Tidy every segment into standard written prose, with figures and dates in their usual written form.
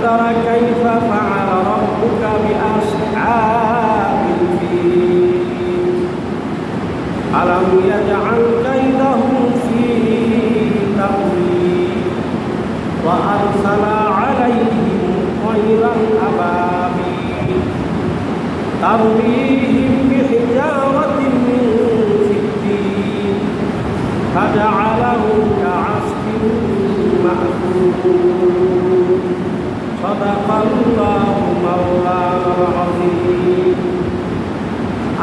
تر كيف فعل ربك بأصحاب الفيل ألم يجعل كيدهم في تضليل وأرسل عليهم طيرا أبابيل ترميهم بحجارة من سجيل فجعلهم كعصف مأكول صدق الله مولانا العظيم।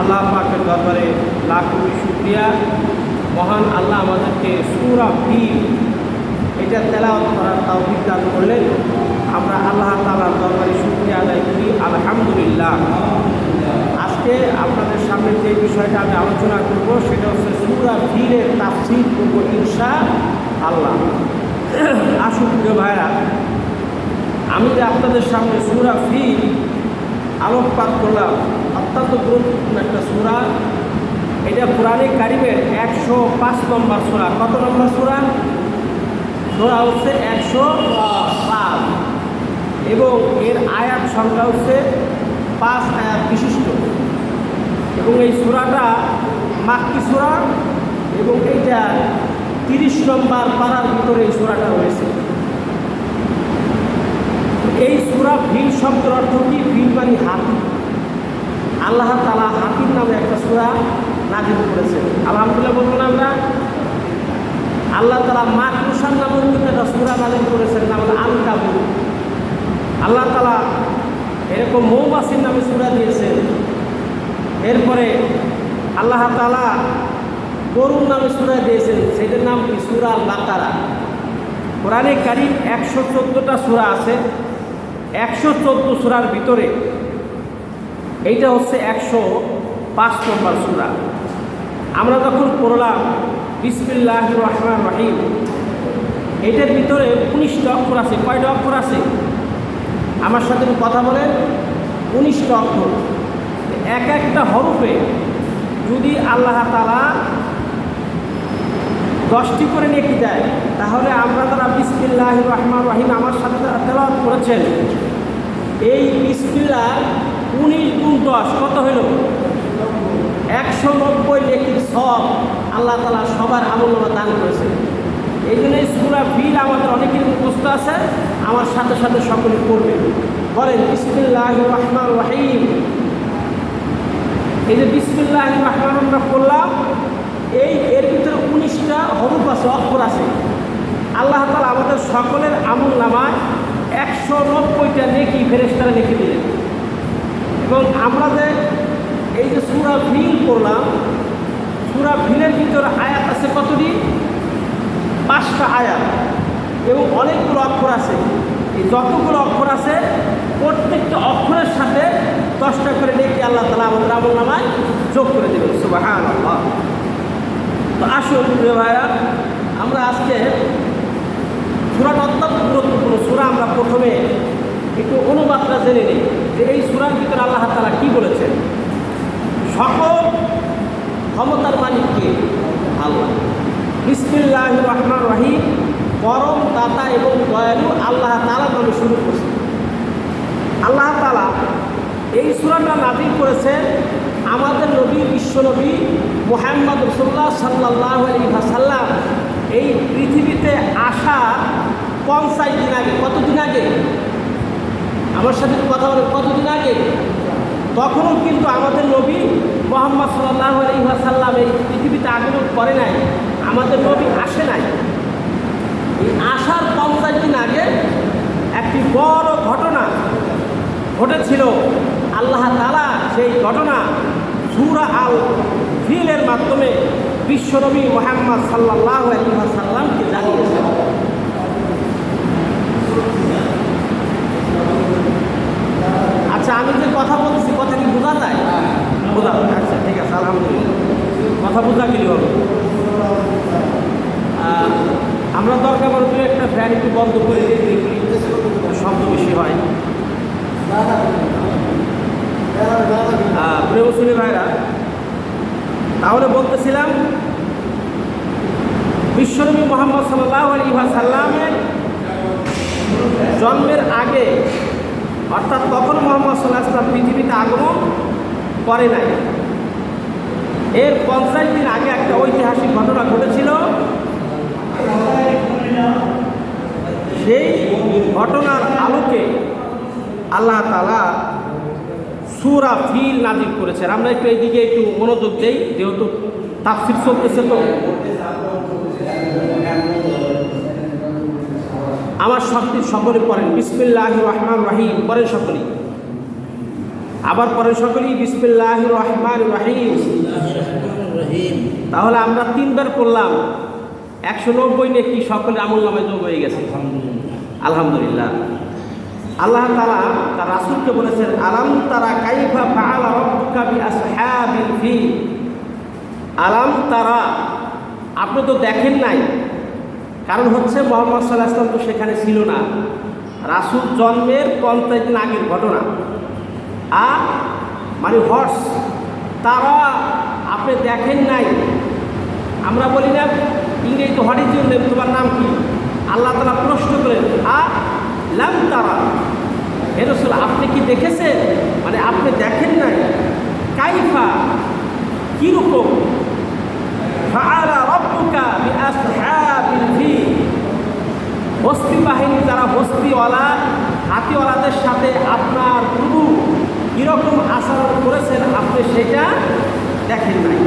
আল্লাহ পাকের দরবারে লাখ কোটি শুকরিয়া। মহান আল্লাহ আমাদেরকে সূরা ফিল এটা তেলাওয়াত করার তৌফিক দান করলেন। আমরা আল্লাহ তাআলার দরবারে শুকরিয়া আদায় করি, আলহামদুলিল্লাহ। আজকে আপনাদের সামনে যে বিষয়টা আমি আলোচনা করব সেটা হচ্ছে সূরা ফিলের তাফসীর করব ইনশাআল্লাহ। আসুন প্রিয় ভাইরা, আমি যে আপনাদের সামনে সূরা ফিল আলোকপাত করলাম, অত্যন্ত গুরুত্বপূর্ণ একটা সূরা। এটা কোরআনে কারিমের 105 নম্বর সূরা। কত নম্বর সূরা? সূরা হচ্ছে 105 এবং এর আয়াত সংখ্যা হচ্ছে 5 আয়াত বিশিষ্ট। এবং এই সূরাটা মাক্কি সূরা এবং এইটা 30 নম্বর পারার ভিতরে এই সূরাটা রয়েছে। এই সূরা ফিল শব্দের অর্থ কি? ফিল মানে হাতি। আল্লাহ তাআলা হাতির নামে একটা সূরা নাযিল করেছেন। আলহামদুলিল্লাহ বলবো না আমরা? আল্লাহ তাআলা মাকরুসান নামে একটা সূরা নাযিল করেছেন, নাম হলো আনকাবুত। আল্লাহ তাআলা এরকম মৌমাছির নামে সূরা দিয়েছেন। এরপরে আল্লাহ তাআলা গরুর নামে সূরা দিয়েছেন, সেটার নাম কি? সূরা আল বাকারা। কোরআনে কারীম 114টা সূরা আছে। 114 সূরার ভিতরে এইটা হচ্ছে 105 নম্বর সূরা। আমরা যখন পড়লাম বিসমিল্লাহির রহমানির রহিম, এটার ভিতরে 19টা অক্ষর আছে। কয়টা অক্ষর আছে? আমার সাথে কথা বলেন। 19টা অক্ষর। এক একটা হরফে যদি আল্লাহ তাআলা 10টি করে নেকি দেয়, তাহলে আমরা যারা বিসমিল্লাহির রহমানির রহিম আমার সাথে যারা তেলাওয়াত করেছেন, এই বিসমিল্লাহ 19 গুণ 10 কত হইল? 190 নেকির সওয়াব আল্লাহ তাআলা সবার আমলনামা দান করেছেন। এই জন্য এই সূরা ফিল আমাদের অনেকের মুখস্থ আছে। আমার সাথে সাথে সকলে পড়বে। বলেন বিসমিল্লাহির রহমানির রহিম। এই যে বিসমিল্লাহির রহমানির আমরা পড়লাম, এর ভিতরে 19টা হরফ আছে, অক্ষর আছে। আল্লাহ তাআলা আমাদের সকলের আমলনামায় 190টা নেকি ফেরেশতারা লিখে দিলেন। এবং আমরা যে এই যে সূরা ফিল পড়লাম, সূরা ফিলের ভিতরে আয়াত আছে কতটি? 5টা আয়াত এবং অনেকগুলো অক্ষর আছে। এই যতগুলো অক্ষর আছে প্রত্যেকটা অক্ষরের সাথে 10টা করে নেকি আল্লাহ তাআলা আমাদের আমলনামায় যোগ করে দেবেন। সুবহানাল্লাহ। তো আসুন প্রিয় ভাইরা, আমরা আজকে সূরাটা অত্যন্ত গুরুত্বপূর্ণ সূরা। আমরা প্রথমে একটু অনুবাদটা জেনে নিই যে এই সূরার ভিতরে আল্লাহ তাআলা কি বলেছেন। সকল ক্ষমতার মালিক কে? আল্লাহ। বিসমিল্লাহির রহমানির রহিম, পরম দাতা এবং দয়ালু আল্লাহ তাআলার নামে শুরু করছে। আল্লাহ তাআলা এই সূরাটা নাযিল করেছেন আমাদের নবী, বিশ্বনবী মুহাম্মদ রাসূলুল্লাহ সাল্লাল্লাহু আলাইহি ওয়াসাল্লাম এই পৃথিবীতে আসা 50 দিন আগে। কতদিন আগে? আমার সাথে কথা বলে, কতদিন আগে? তখনও কিন্তু আমাদের নবী মুহাম্মদ সাল্লাল্লাহু আলাইহি ওয়াসাল্লাম এই পৃথিবীতে আগমন করে নাই, আমাদের নবী আসে নাই। এই আসার 50 দিন আগে একটি বড় ঘটনা ঘটেছিল। আল্লাহ তাআলা সেই ঘটনা সূরা আল ফিলের মাধ্যমে বিশ্বনবী মুহাম্মদ সাল্লাল্লাহু আলাইহি ওয়াসাল্লামকে জানিয়েছেন। আচ্ছা, আমি যে কথা বলছি কথা কি বোঝা যায়? বোঝা যায়। আচ্ছা ঠিক আছে, আলহামদুলিল্লাহ। কথা বোঝা গেলে হবে। আমরা দরকার পড়লে একটা ফ্যান একটু বন্ধ করে দিই, শব্দ বেশি হয়। প্রিয় মুসলিম ভাইরা, তাহলে বলতেছিলাম বিশ্বনবী মুহাম্মদ সাল্লাল্লাহু আলাইহি ওয়াসাল্লামের জন্মের আগে, অর্থাৎ তখন মুহাম্মদ সাল্লাল্লাহু আলাইহি ওয়াসাল্লাম পৃথিবীতে আগমন করে নাই। এর 50 দিন আগে একটা ঐতিহাসিক ঘটনা ঘটেছিল। সেই ঘটনার আলোকে আল্লাহ তাআলা সূরা ফিল নাযিল করেছেন। আমরা একটু এইদিকে একটু মনোযোগ দেই, যেহেতু তাফসীর চলতেছে। তো আমার শক্তি সকলে পড়েন বিসমিল্লাহির রহমানির রহিম, পড়েন সকলেই, আবার পড়েন সকলেই বিসমিল্লাহির রহমানির রহিম। তাহলে আমরা 3 বার পড়লাম, 190 নেকি সকলে আমলনামায় যোগ হয়ে গেছে, আলহামদুলিল্লাহ। আল্লাহ তাআলা তার রাসূলকে বলেছেন, আলাম তারা কাইফা ফাআলা রাব্বুকা বিআসহাবিল ফিল। আলাম তারা, আপনি তো দেখেন নাই। কারণ হচ্ছে মুহাম্মদ সাল্লাল্লাহু আলাইহি ওয়াসাল্লাম তো সেখানে ছিল না, রাসূল জন্মের 50 দিন আগের ঘটনা। মানে হর্স, তারা আপনি দেখেন নাই। আমরা বলি না ইংরেজিতে হোয়াট ইজ ইউর নেম, তোমার নাম কি? আল্লাহ তাআলা প্রশ্ন করেন, লাম তারা, হে রাসূল আপনি কি দেখেছেন? মানে আপনি দেখেন নাই। কাইফা, কিরকম, ফাআলা রাব্বুকা বিআসহাবিল ফিল, হস্তি বাহিনী যারা হস্তিওয়ালা হাতিওয়ালাদের সাথে আপনার প্রভু কীরকম আচরণ করেছেন আপনি সেটা দেখেন নাই।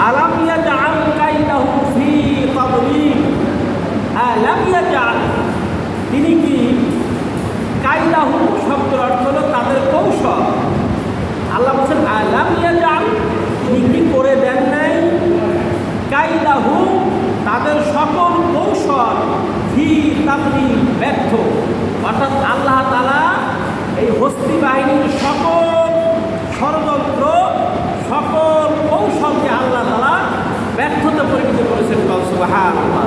আলাম ইয়াজআল কাইদাহু ফি তাদলিল, আলাম ইয়াজআল, তিনি কি, কাইদাহু শব্দের অর্থ হলো তাদের কৌশল। আল্লাহ বলছেন আলাম ইয়াজআল, তিনি কি করে দেন নাই, কাইদাহু তাদের সকল কৌশল, ফি তাদলিল ব্যর্থ। অর্থাৎ আল্লাহ তাআলা এই হস্তি বাহিনীর সকল ষড়যন্ত্র, সকল কৌশলকে আল্লাহ তাআলা ব্যর্থতা পরিণত করেছেন। সুবহানাল্লাহ।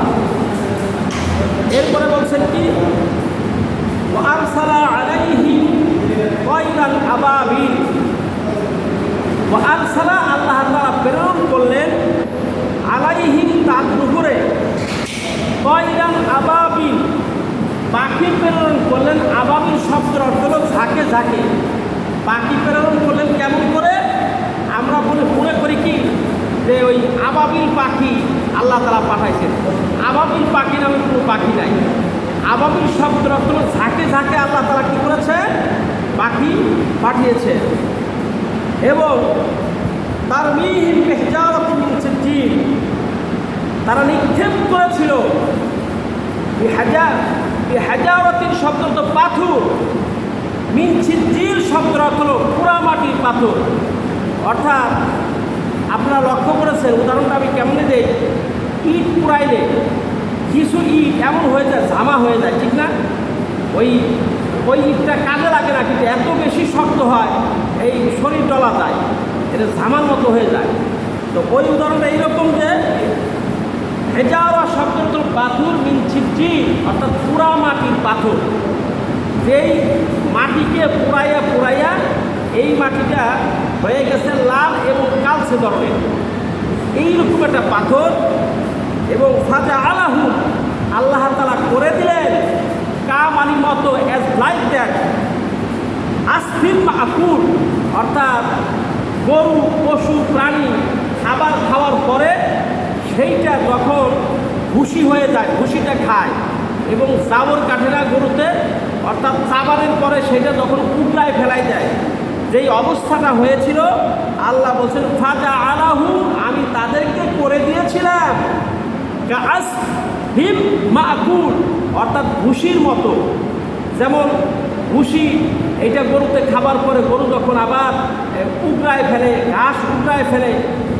এরপরে বলছেন কি, ওয়া আরসালা আলাইহিম তায়রান আবাবিল, ওয়া আরসালা আল্লাহ তাআলা প্রেরণ করলেন, আলাইহিম তাদের উপরে, তায়রান আবাবিল পাখি প্রেরণ করলেন। আবাবিল শব্দের অর্থ হলো ঝাঁকে ঝাঁকে। পাখি প্রেরণ করলেন কেমন করে? আমরা মনে করি কি যে ওই আবাবিল পাখি আল্লাহ তাআলা পাঠাইছেন। আবাবিল পাখি নামে কোনো পাখি নাই। আবাবিল শব্দের অর্থ হলো ঝাঁকে ঝাঁকে আল্লাহ তাআলা কী করেছে? পাখি পাঠিয়েছে। এবং তার মিহিম বিহিজারাতিন মিন সিজ্জিল, তারা নিক্ষেপ করেছিল, বিহিজারাতিন শব্দ তো পাথর, মিন সিজ্জিল শব্দের অর্থ হলো পোড়ামাটির পাথর। অর্থাৎ আপনারা লক্ষ্য করেছেন, উদাহরণটা আমি কেমনে দেই, ইট পুড়াইলে কিছু ইট এমন হয়ে যায়, জামা হয়ে যায়, ঠিক না? ওই ইটটা কাজে লাগে না, কিন্তু এত বেশি শক্ত হয় এই শরীর ডলা যায়, এটা জামার মতো হয়ে যায়। তো ওই উদাহরণটা এইরকম যে হেজাওয়া শব্দ পাথর, মিন সিজ্জিল অর্থাৎ পুরা মাটির পাথর, যেই মাটিকে পুড়াইয়া এই মাটিটা হয়ে গেছে লাল এবং কালচে ধরনের, এইরকম একটা পাথর। এবং ফাজা আলাহু, আল্লাহ তাআলা করে দিলেন, কা মানি মতো, অ্যাজ লাইক দ্যাট, আসফিন মাকুল, অর্থাৎ গরু পশু প্রাণী খাবার খাওয়ার পরে সেইটা যখন ভুসি হয়ে যায়, ভুসিটা খায় এবং চাবর কাটে না গরুতে, অর্থাৎ চাবারের পরে সেটা যখন উগলায় ফেলাই যায়, যেই অবস্থাটা হয়েছিল আল্লাহ বলছেন ফাজা আলাহু, আমি তাদেরকে করে দিয়েছিলাম কাআসফিন মাকুল, অর্থাৎ ভুসির মতো। যেমন ভুসি এইটা গরুতে খাবার পরে গরু যখন আবার উগড়ায় ফেলে, ঘাস উগড়ায় ফেলে,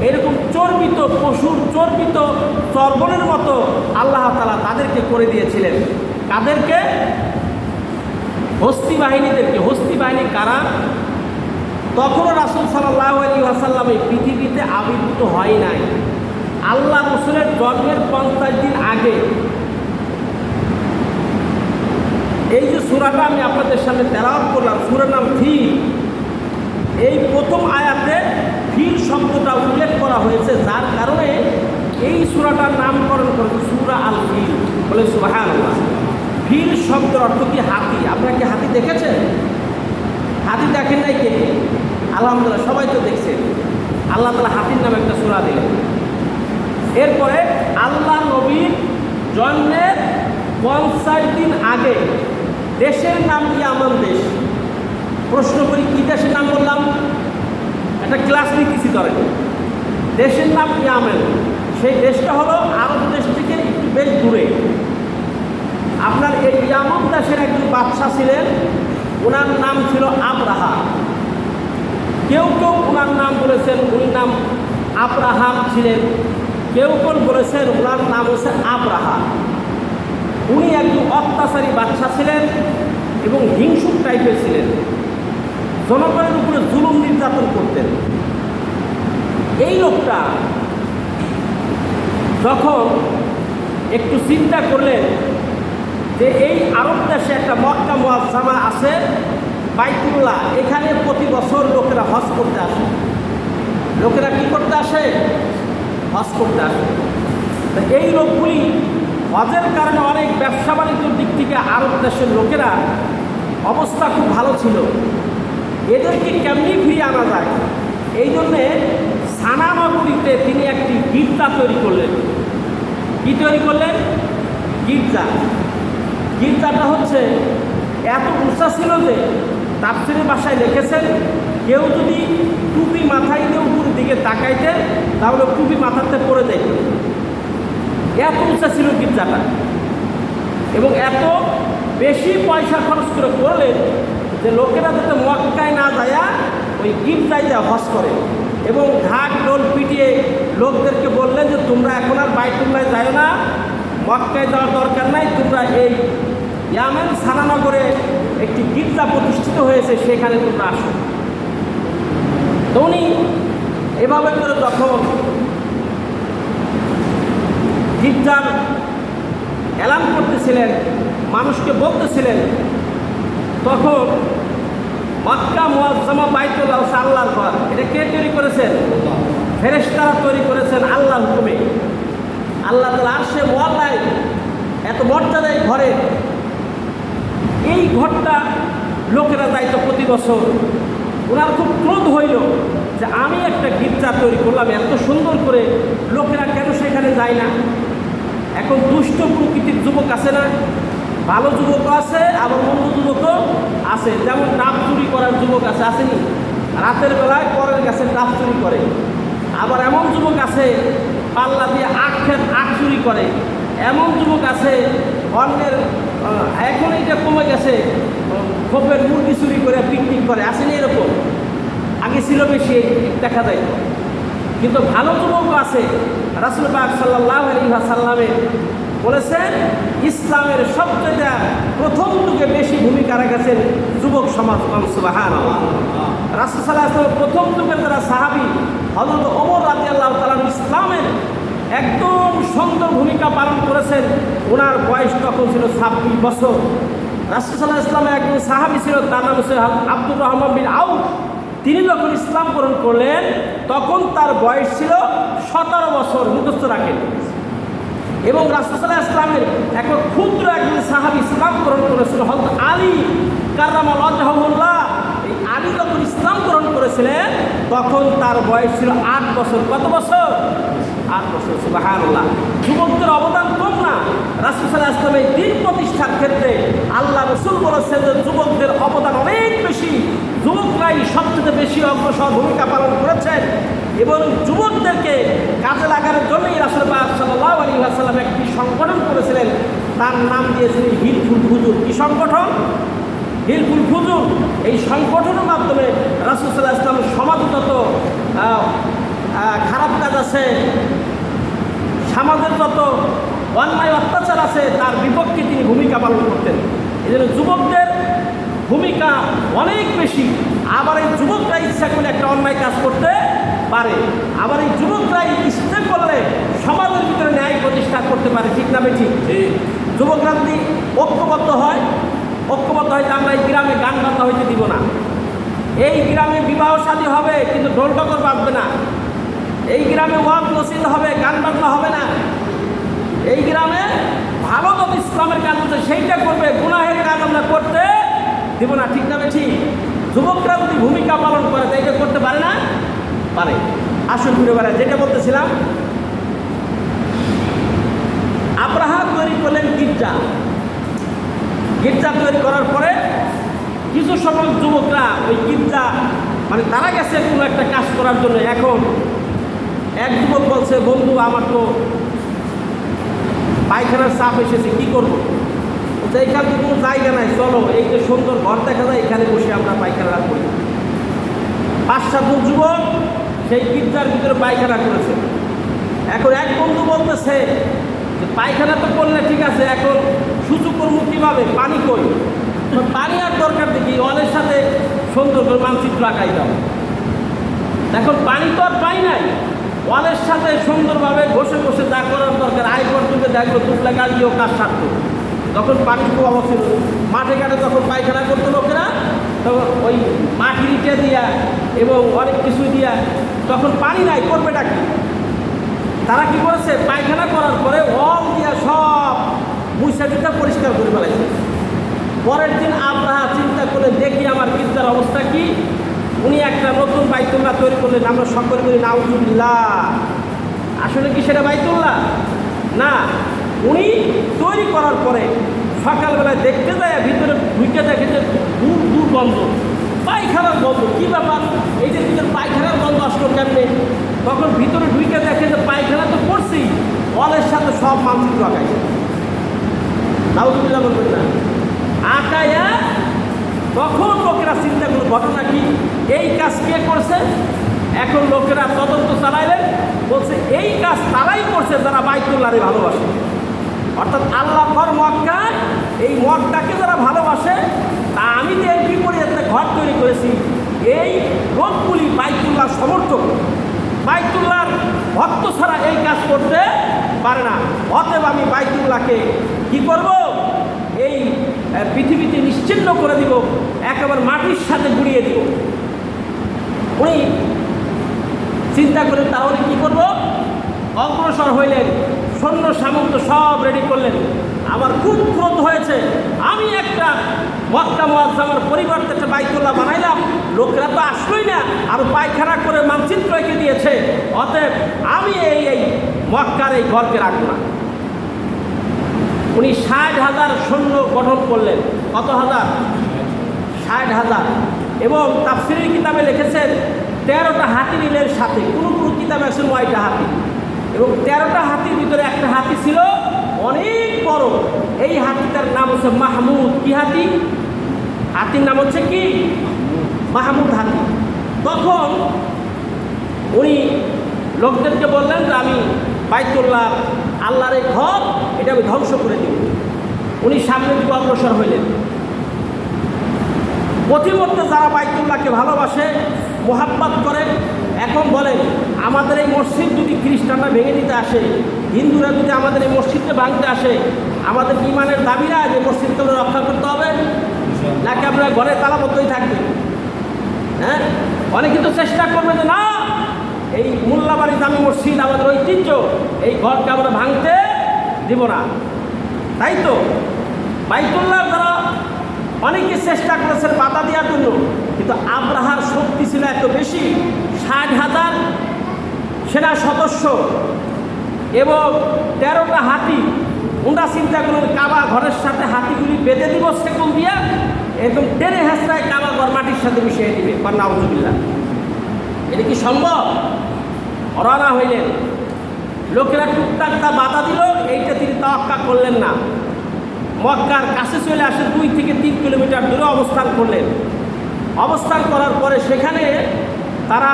এরকম চর্বিত পশুর চর্বিত চর্বণের মতো আল্লাহ তাআলা তাদেরকে করে দিয়েছিলেন। কাদেরকে? হস্তি বাহিনীদেরকে। হস্তি বাহিনী কারা? তখনও রাসূল সাল্লাল্লাহু আলাইহি ওয়াসাল্লাম এই পৃথিবীতে আবির্ভূত হয় নাই। আল্লাহ রাসূলের জন্মের 50 দিন আগে এই যে সূরাটা আমি আপনাদের সামনে তেলাওয়াত করলাম, সূরার নাম ফিল। এই প্রথম আয়াতে ফিল শব্দটা উল্লেখ করা হয়েছে, যার কারণে এই সূরাটার নামকরণ করেছে সূরা আল ফিল। বলে সুবহানাল্লাহ। ফিল শব্দের অর্থ কি? হাতি। আপনারা কি হাতি দেখেছেন? হাতি দেখেন নাই কে? আলহামদুলিল্লাহ, সবাই তো দেখছেন। আল্লাহ তাআলা হাতির নামে একটা সূরা দিলেন। এরপরে আল্লাহ নবীর জন্মের 50 দিন আগে দেশের নাম ইয়ামান দেশ। প্রশ্ন করি, কি দেশের নাম বললাম? একটা ক্লাস নিতেছি ধরেন। দেশের নাম ইয়ামান, সেই দেশটা হলো আরব দেশ থেকে একটু বেশ দূরে। আপনার এই ইয়ামান দেশের একজন বাদশা ছিলেন, ওনার নাম ছিল আবরাহা। কেউ কেউ ওনার নাম বলেছেন উনি নাম আব্রাহাম ছিলেন, কেউ কেউ বলেছেন ওনার নাম হচ্ছে আবরাহা। উনি একজন অত্যাচারী বাদশা ছিলেন এবং হিংসুক টাইপের ছিলেন, জনগণের উপরে জুলুম নির্যাতন করতেন। এই লোকটা যখন একটু চিন্তা করলেন যে এই আরব দেশে একটা মক্কা মুআজ্জামা আছে বাইতুল্লাহ, এখানে প্রতি বছর লোকেরা হজ করতে আসে। লোকেরা কি করতে আসে? হজ করতে আসে। তো এই লোকগুলি হজের কারণে অনেক ব্যবসা বাণিজ্যের দিক থেকে আরব দেশের লোকেরা অবস্থা খুব ভালো ছিল। এদেরকে কেমনি ফিরিয়ে আনা যায়, এই জন্যে সানা নগরীতে তিনি একটি গির্জা তৈরি করলেন। কি তৈরি করলেন? গির্জা। গির্জাটা হচ্ছে এত উঁচা ছিল যে তাফসীরের ভাষায় লিখেছেন কেউ যদি টুপি মাথায় দিয়ে উপরের দিকে তাকাইতেন তাহলে টুপি মাথাতে পড়ে যেত, এত উঁচা ছিল গির্জাটা। এবং এত বেশি পয়সা খরচ করে করলেন যে লোকেরা যাতে মক্কায় না যায় ওই গির্জায় যা হজ করে, এবং ঢাক ঢোল পিটিয়ে লোকদেরকে বললেন যে তোমরা এখন আর বাইতুল্লায় যাও না, মক্কায় যাওয়ার দরকার নাই, তোমরা এই ইয়ামান সানানগরে একটি গির্জা প্রতিষ্ঠিত হয়েছে সেখানে তোমরা আসো। তো উনি এভাবে করে যখন গির্জার এলান করতেছিলেন, মানুষকে বলতেছিলেন, তখন মক্কা মুআজ্জামা বাইতুল্লাহ হচ্ছে আল্লাহর ঘর। এটা কে তৈরি করেছেন? ফেরেশতারা তৈরি করেছেন আল্লাহর হুকুমে। আল্লাহ তাআলা আরশে মুআল্লায় এত মর্যাদায় ঘরে, এই ঘরটা লোকেরা যাইতো প্রতি বছর। ওনার খুব ক্রোধ হইল যে আমি একটা গির্জা তৈরি করলাম এত সুন্দর করে, লোকেরা কেন সেখানে যায় না? এখন দুষ্ট প্রকৃতির যুবক আছে না? ভালো যুবকও আছে, আবার মন্দ যুবকও আছে। যেমন ডাব চুরি করার যুবক আছে, আসেনি? রাতের বেলায় পরের কাছে ডাব চুরি করে। আবার এমন যুবক আছে পাল্লা দিয়ে আখ চুরি করে। এমন যুবক আছে অন্যের, এখন এটা কমে গেছে, খোপের মুরগি চুরি করে পিকনিক করে, আসেনি? এরকম আগে ছিল বেশি, দেখা যায়। কিন্তু ভালো যুবকও আছে। রাসূল পাক সাল্লাল্লাহু আলাইহি ওয়াসাল্লামে বলেছেন ইসলামের সবচেয়ে প্রথম যুগে বেশি ভূমিকা রেখেছেন যুবক সমাজ। সুবহানাল্লাহ। রাসূল সাল্লাল্লাহু আলাইহি ওয়াসাল্লাম প্রথম যুগের যারা সাহাবী, হযরত ওমর রাদিয়াল্লাহু তাআলা ইসলামের একদম সুন্দর ভূমিকা পালন করেছেন। ওনার বয়স তখন ছিল 26 বছর। রাসূল সাল্লাল্লাহু আলাইহি ওয়াসাল্লামের একজন সাহাবী ছিল, তার নাম হচ্ছে আব্দুর রহমান বিন আউফ। তিনি যখন ইসলাম গ্রহণ করলেন তখন তার বয়স ছিল 17 বছর। মুখস্থ রাখেন। এবং রাসূল সাল্লাল্লাহু আলাইহি ওয়াসাল্লামের এক ক্ষুদ্র একজন সাহাবী ইসলাম গ্রহণ করেছিল, হযরত আলী কাররামাল্লাহু ওয়াজহাহুল্লাহ। এই আলী যখন ইসলাম গ্রহণ করেছিলেন তখন তার বয়স ছিল 8 বছর। কত বছর? 8 বছর। সুবহানাল্লাহ। যুবকদের অবদান কম না। রাসূল সাল্লাল্লাহু আলাইহি ওয়াসাল্লাম এই দ্বীন প্রতিষ্ঠার ক্ষেত্রে আল্লাহ রাসূল বলেছেন যে যুবকদের অবদান অনেক বেশি, যুবকরাই সবচেয়ে বেশি অগ্রসর ভূমিকা পালন করেছেন। এবং যুবকদেরকে কাজে লাগানোর জন্যই রাসূল পাক সাল্লাল্লাহু আলাইহি ওয়াসাল্লাম একটি সংগঠন করেছিলেন, তার নাম দিয়েছিলেন হিলফুল ফুজুর। কি সংগঠন? হিলফুল ফুজুর। এই সংগঠনের মাধ্যমে রাসূল সাল্লাল্লাহু আলাইহি ওয়াসাল্লাম সমাজে যত খারাপ কাজ আছে, সমাজের যত অন্যায় অত্যাচার আছে, তার বিপক্ষে তিনি ভূমিকা পালন করতেন। এই জন্য যুবকদের ভূমিকা অনেক বেশি। আবার এই যুবকরা ইচ্ছা করলে একটা অন্যায় কাজ করতে পারে, আবার এই যুবকরাই ইচ্ছে করলে সমাজের ভিতরে ন্যায় প্রতিষ্ঠা করতে পারে। ঠিক না বেঠিক? যুবকরা যদি ঐক্যবদ্ধ হয় যে আমরা এই গ্রামে গান বাজনা হইতে দিব না, এই গ্রামে বিবাহ শাদী হবে কিন্তু ঢোল ডগর বাজবে না, এই গ্রামে ওয়াজ নসিহত হবে, গান বাজনা হবে না। এই গ্রামে ভালো যত ইসলামের কাজ হচ্ছে সেইটা করবে, গুনাহের কাজ আমরা করতে দেব না। ঠিক না ঠিক? যুবকরা যদি ভূমিকা পালন করে তো এটা করতে পারে না? পারে। আসল ঘুরে বেড়ায়। যেটা বলতেছিলাম, আব্রাহা তৈরি করলেন গির্জা। গির্জা তৈরি করার পরে কিছু সকল যুবকরা ওই গির্জা মানে তারা গেছে কোনো একটা কাজ করার জন্য। এখন এক যুবক বলছে, বন্ধু আমার তো পায়খানার চাপ এসেছে, কী করবো? বলছে এইখানে তো কোনো জায়গা নাই, চলো এই যে সুন্দর ঘর দেখা যায় এখানে বসে আমরা পায়খানা করি। 5-7 যুবক সেই গির্জার ভিতরে পায়খানা করেছে। এখন এক বন্ধু বলতেছে যে পায়খানা তো করলে ঠিক আছে, এখন সুযোগ করবো কীভাবে? পানি কই? পানি আর দরকার দেখি, ওয়ালের সাথে সুন্দর করে মানচিত্র আঁকাই দাও। এখন পানি তো আর পাই নাই, ওয়ালের সাথে সুন্দরভাবে বসে বসে যা করার দরকার আয় পর্যন্ত দেখলো টুকলা গাছ দিয়েও কাজ সারত। তখন পানির খুব অভাব ছিল। মাঠে ঘাটে যখন পায়খানা করতো লোকেরা, তখন ওই মাটির ইটে দিয়া এবং অনেক কিছু দিয়া, তখন পানি নাই, করবেটা কি? তারা কি করেছে? পায়খানা করার পরে ওয়াল দিয়া সব মুইসাটিটা পরিষ্কার করে ফেলাইছে। পরের দিন আব্রাহা চিন্তা করে, দেখি আমার গির্জার অবস্থা কি। উনি একটা নতুন বাইতুল্লাহ তৈরি করলেন। আমরা সকলে করি নাউজুবিল্লাহ। আসলে কি সেটা বাইতুল্লাহ? না। উনি তৈরি করার পরে সকালবেলায় দেখতে যায়, ভিতরে ঢুকে দেখে যে দূর দূর গন্ধ, পায়খানার গন্ধ। কী ব্যাপার? এই যে ভিতরে পায়খানার গন্ধ আসলো কেমনে? তখন ভিতরে ঢুকে দেখে যে পায়খানা তো করছি, ওয়ালের সাথে সব মানচিত্র আঁকাইছে। নাউজুবিল্লাহ বলবেন না? আঁকাইয়া তখন লোকেরা চিন্তা করল ঘটনা কি, এই কাজ কে করছে? এখন লোকেরা তদন্ত চালাইলেন, বলছে এই কাজ তারাই করছে যারা বাইতুল্লাহরে ভালোবাসে। অর্থাৎ আল্লাহ ঘর মক্কা, এই মক্কাকে যারা ভালোবাসে, তা আমি যে এর বিপরীতে একটা ঘর তৈরি করেছি, এই লোকগুলি বাইতুল্লাহ সমর্থক, বাইতুল্লাহর ভক্ত ছাড়া এই কাজ করতে পারে না। অতএব আমি বাইতুল্লাহকে কি করব? এই পৃথিবীতে নিশ্চিহ্ন করে দিব, একেবারে মাটির সাথে গুড়িয়ে দিব। উনি চিন্তা করে তাহলে কি করব? অগ্রসর হইলেন, সৈন্য সামন্ত সব রেডি করলেন। আমার খুব ক্রোধ হয়েছে, আমি একটা মক্কা মুআজ্জামার পরিবর্তে একটা বাইতুল্লাহ বানাইলাম, লোকেরা তো আসলোই না, আর পায়খানা করে মানচিত্র এঁকে দিয়েছে। অতএব আমি এই মক্কার এই ঘরকে রাখব না। উনি 60,000 সৈন্য গঠন করলেন। কত হাজার? 60,000। এবং তাফসীরের কিতাবে লিখেছেন 13টা হাতি নিলেন সাথে। কোনো কোনো কিতাবে আছে 9টা হাতি। এবং 13টা হাতির ভিতরে একটা হাতি ছিল অনেক বড়। এই হাতিটার নাম হচ্ছে মাহমুদ। কি হাতি? হাতির নাম হচ্ছে কি? মাহমুদ হাতি। তখন উনি লোকদেরকে বললেন যে আমি বাইতুল্লাহ আল্লাহর এই ঘর, এটা আমি ধ্বংস করে দিব। উনি সামনের দিকে অগ্রসর হইলেন। পথিমধ্যে যারা বাইতুল্লাহকে ভালোবাসে, মোহাব্বত করে, এখন বলেন আমাদের এই মসজিদ যদি খ্রিস্টানরা ভেঙে দিতে আসে, হিন্দুরা যদি আমাদের এই মসজিদকে ভাঙতে আসে, আমাদের ইমানের দাবিরা যে মসজিদকে রক্ষা করতে হবে, নাকি আমরা ঘরে তালাবদ্ধই থাকবে? হ্যাঁ, অনেক কিন্তু চেষ্টা করবে যে না, এই মোল্লাবাড়ি জামি মসজিদ আমাদের ঐতিহ্য, এই ঘরকে আমরা ভাঙতে দিব না। তাই তো বাইতুল্লাহ যারা অনেকে চেষ্টা করেছেন বাধা দেওয়ার জন্য, কিন্তু আব্রাহার শক্তি ছিল এত বেশি, 60,000 সেনা সদস্য এবং 13টা হাতি। ওরা চিন্তা করলেন কাবা ঘরের সাথে হাতিগুলি বেঁধে দিব সেকল দিয়া, একদম টেনে হেঁচড়ায় কাবা ঘর মাটির সাথে মিশিয়ে দিবে। নাউজুবিল্লাহ। এটা কি সম্ভব? রওনা হইলেন। লোকেরা টুকটাক তা বাধা দিল, এইটা তিনি তাওয়াক্কা করলেন না। মক্কার কাছে চলে আসে, 2 থেকে 3 কিলোমিটার দূরে অবস্থান করলেন। অবস্থান করার পরে সেখানে তারা